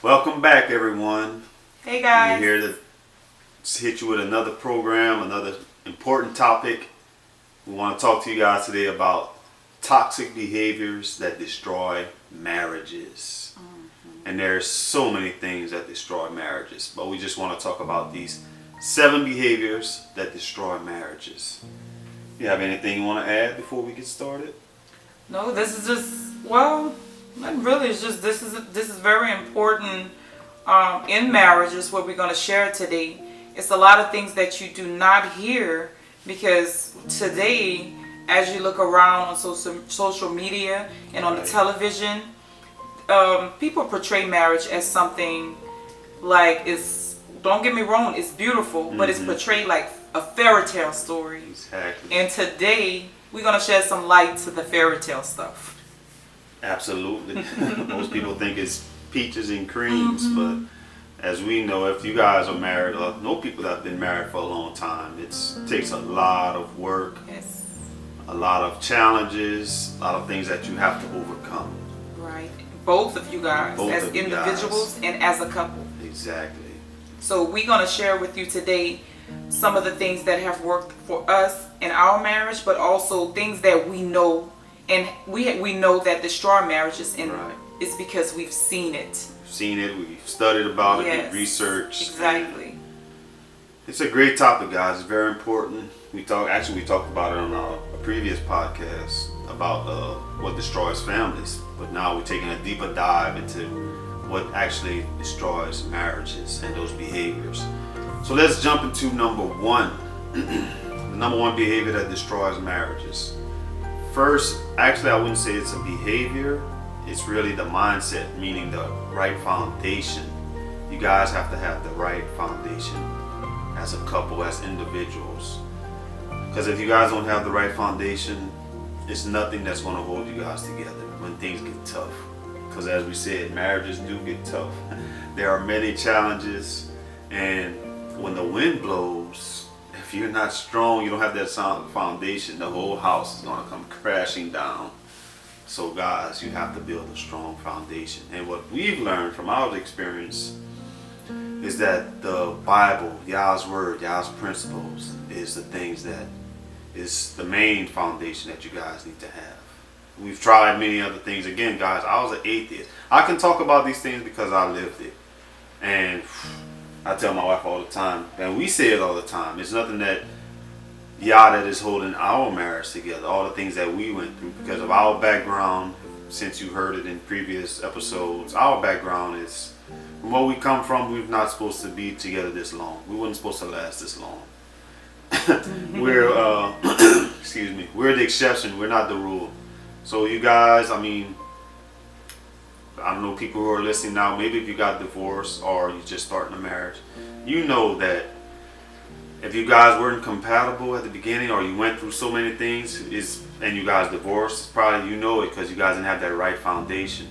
Welcome back, everyone. Hey guys. We're here to hit you with another program, another important topic. We want to talk to you guys today about toxic behaviors that destroy marriages. And there's so many things that destroy marriages, but we just want to talk about these 7 behaviors that destroy marriages. You have anything you want to add before we get started? No, this is just, well, not really. It's just this is very important in marriages. What we're going to share today. It's a lot of things that you do not hear because today, as you look around on social media and on the television, people portray marriage as something like don't get me wrong, it's beautiful, but it's portrayed like a fairy tale story. Exactly. And today we're going to shed some light to the fairy tale stuff. Absolutely. Most people think it's peaches and creams, but as we know, if you guys are married, or know people that have been married for a long time, it takes a lot of work, a lot of challenges, a lot of things that you have to overcome. Right. Both of you guys, as individuals and as a couple. Exactly. So we're going to share with you today some of the things that have worked for us in our marriage, but also things that we know, and we know that destroy marriages, and it's because we've seen it. We've studied about it, we've researched. Exactly. It's a great topic, guys. It's very important. We talked about it on a previous podcast about what destroys families, but now we're taking a deeper dive into what actually destroys marriages and those behaviors. So let's jump into number 1. The number 1 behavior that destroys marriages. First, actually I wouldn't say it's a behavior. It's really the mindset, meaning the right foundation. You guys have to have the right foundation as a couple, as individuals. Because if you guys don't have the right foundation, it's nothing that's going to hold you guys together when things get tough. Because as we said, marriages do get tough. There are many challenges, and when the wind blows, if you're not strong, you don't have that sound foundation, the whole house is going to come crashing down. So guys, you have to build a strong foundation. And what we've learned from our experience is that the Bible, Yah's word, Yah's principles is the things that is the main foundation that you guys need to have. We've tried many other things. Again, guys, I was an atheist. I can talk about these things because I lived it. And I tell my wife all the time, and we say it all the time, it's nothing that that is holding our marriage together, all the things that we went through because of our background. Since you heard it in previous episodes, our background is from where we come from. We're not supposed to be together this long. We weren't supposed to last this long. We're we're the exception. We're not the rule. So you guys, I don't know, people who are listening now, maybe if you got divorced or you just starting a marriage, you know that if you guys weren't compatible at the beginning, or you went through so many things, and you guys divorced, probably you know it because you guys didn't have that right foundation,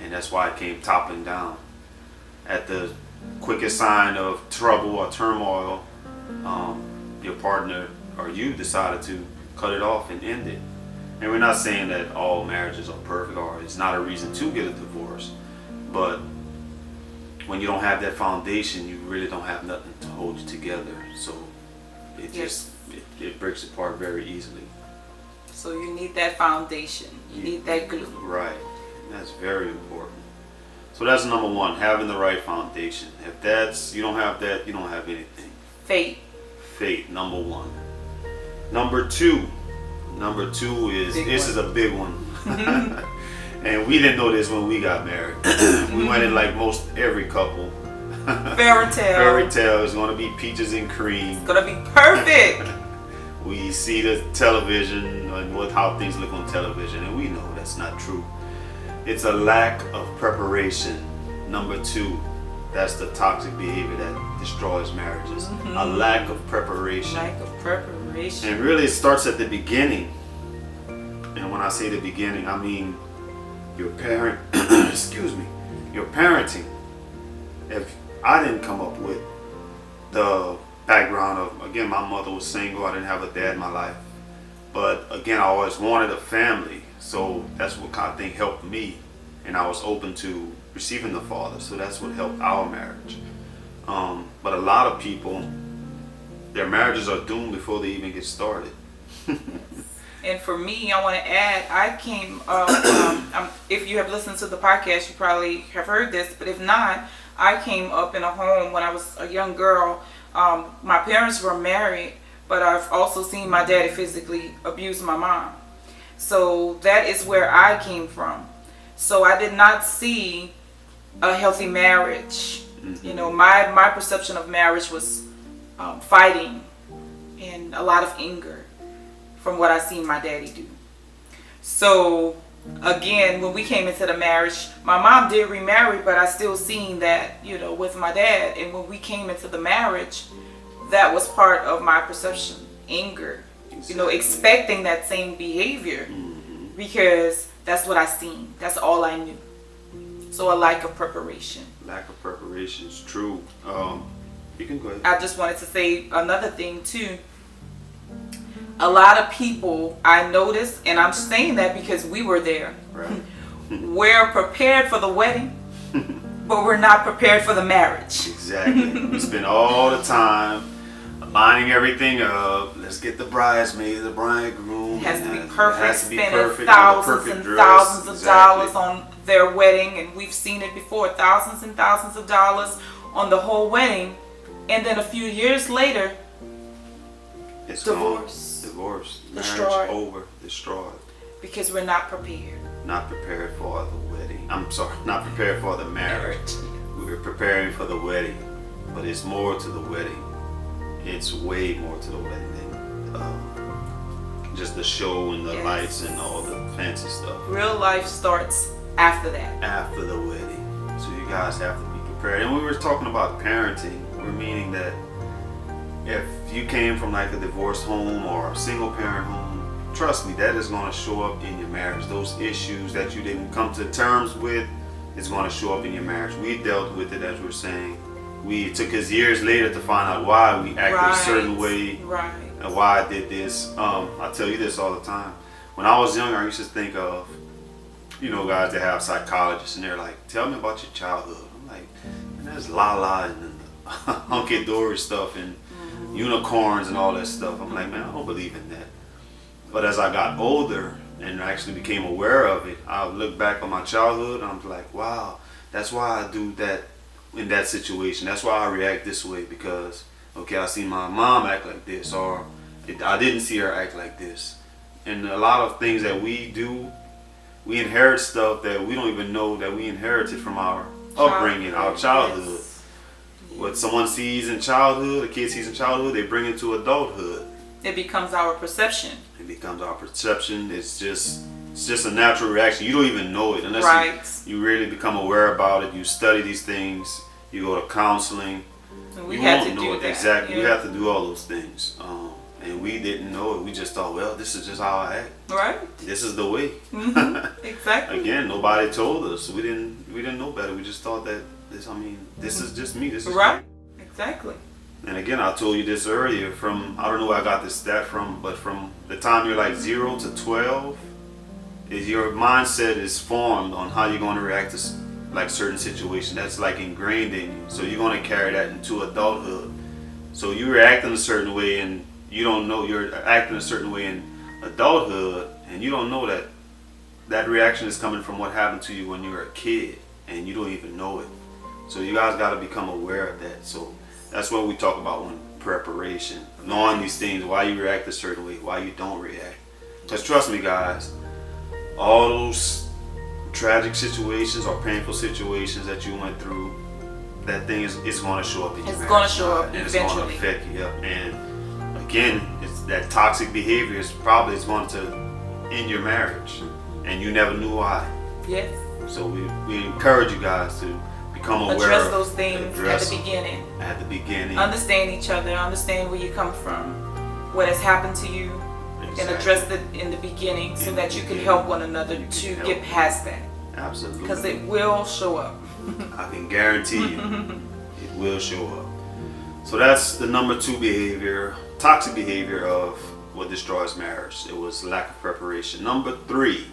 and that's why it came toppling down. At the quickest sign of trouble or turmoil, your partner or you decided to cut it off and end it. And we're not saying that all marriages are perfect, or it's not a reason to get a divorce, but when you don't have that foundation, you really don't have nothing to hold you together. So it breaks apart very easily. So you need that foundation. You need that glue. Right. And that's very important. So that's number 1, having the right foundation. If you don't have that, you don't have anything. Faith, number 1. Number 2 is, this is a big one. And we didn't know this when we got married. We went in like most every couple. Fairy tale is going to be peaches and cream. It's going to be perfect. We see the television and how things look on television, and we know that's not true. It's a lack of preparation. Number 2, that's the toxic behavior that destroys marriages. A lack of preparation. And really it starts at the beginning. And when I say the beginning, I mean your your parenting. If I didn't come up with the background of, again, my mother was single, I didn't have a dad in my life, but again, I always wanted a family, so that's what kind of thing helped me. and I was open to receiving the Father. So that's what helped our marriage. But a lot of people, their marriages are doomed before they even get started. And for me, I want to add, I came up, if you have listened to the podcast, you probably have heard this, but if not, I came up in a home when I was a young girl. My parents were married, but I've also seen my daddy physically abuse my mom. So that is where I came from. So I did not see a healthy marriage. Mm-hmm. You know, my perception of marriage was fighting and a lot of anger from what I seen my daddy do. So again, when we came into the marriage, my mom did remarry, but I still seen that, you know, with my dad. And when we came into the marriage, that was part of my perception, anger, you know, expecting that same behavior, because that's what I seen. That's all I knew. So a lack of preparation. Lack of preparation is true. You can go ahead. I just wanted to say another thing too. A lot of people, I noticed, and I'm saying that because we were there. Right. We're prepared for the wedding, but we're not prepared for the marriage. Exactly. We spend all the time lining everything up. Let's get the bridesmaid, the bridegroom. It has to be perfect. It has to be spending perfect. thousands and dress. thousands of Exactly. dollars on their wedding, and we've seen it before. Thousands and thousands of dollars on the whole wedding, and then a few years later, It's divorce. Divorce. Destroyed. Marriage over. Destroyed. Because we're not prepared. Not prepared for the wedding. I'm sorry, not prepared for the marriage. We were preparing for the wedding, but it's more to the wedding. It's way more to the wedding than just the show and the Yes. lights and all the fancy stuff. Real life starts after that. After the wedding. So you guys have to be prepared. And we were talking about parenting. We're meaning that if you came from like a divorced home or a single parent home, trust me, that is going to show up in your marriage. Those issues that you didn't come to terms with is going to show up in your marriage. We dealt with it, as we're saying. It took us years later to find out why we acted a certain way, Right. and why I did this. I tell you this all the time. When I was younger, I used to think of, you know, guys that have psychologists, and they're like, tell me about your childhood. I'm like, man, there's la-la and hunky-dory stuff and unicorns and all that stuff. I'm like, man, I don't believe in that. But as I got older and actually became aware of it, I look back on my childhood and I'm like, wow, that's why I do that in that situation. That's why I react this way, because, okay, I see my mom act like this, or I didn't see her act like this. And a lot of things that we do, we inherit stuff that we don't even know that we inherited from our upbringing, our childhood. Yes. What someone sees in childhood, a kid sees in childhood, they bring it to adulthood. It becomes our perception. It becomes our perception. It's just a natural reaction. You don't even know it unless Right. you really become aware about it. You study these things. You go to counseling. And we You had won't to know do it. that. Exactly. Yeah. We have to do all those things. And we didn't know it. We just thought, well, this is just how I act. Right. This is the way. Exactly. Again, nobody told us. We didn't know better. We just thought that this is just me. This is Right. Exactly. And again, I told you this earlier, I don't know where I got this stat from, but from the time you're like 0 to 12, your mindset is formed on how you're going to react to like certain situations. That's like ingrained in you. So you're going to carry that into adulthood. So you react in a certain way and you don't know you're acting a certain way in adulthood, and you don't know that reaction is coming from what happened to you when you were a kid and you don't even know it. So you guys got to become aware of that. So that's what we talk about when preparation, knowing these things, why you react a certain way, why you don't react. Because trust me, guys, all those tragic situations or painful situations that you went through, that thing is going to show up in your marriage. It's going to show up and eventually. It's going to affect you. And again, it's that toxic behavior is probably going to end your marriage, and you never knew why. Yes. So we encourage you guys to become aware Address of those things at the beginning. At the beginning. Understand each other. Understand where you come from. What has happened to you. Exactly. And address it in the beginning so that you can help one another to get past that. Absolutely. Because it will show up. I can guarantee you it will show up. So that's the number 2 behavior, toxic behavior of what destroys marriage. It was lack of preparation. Number 3.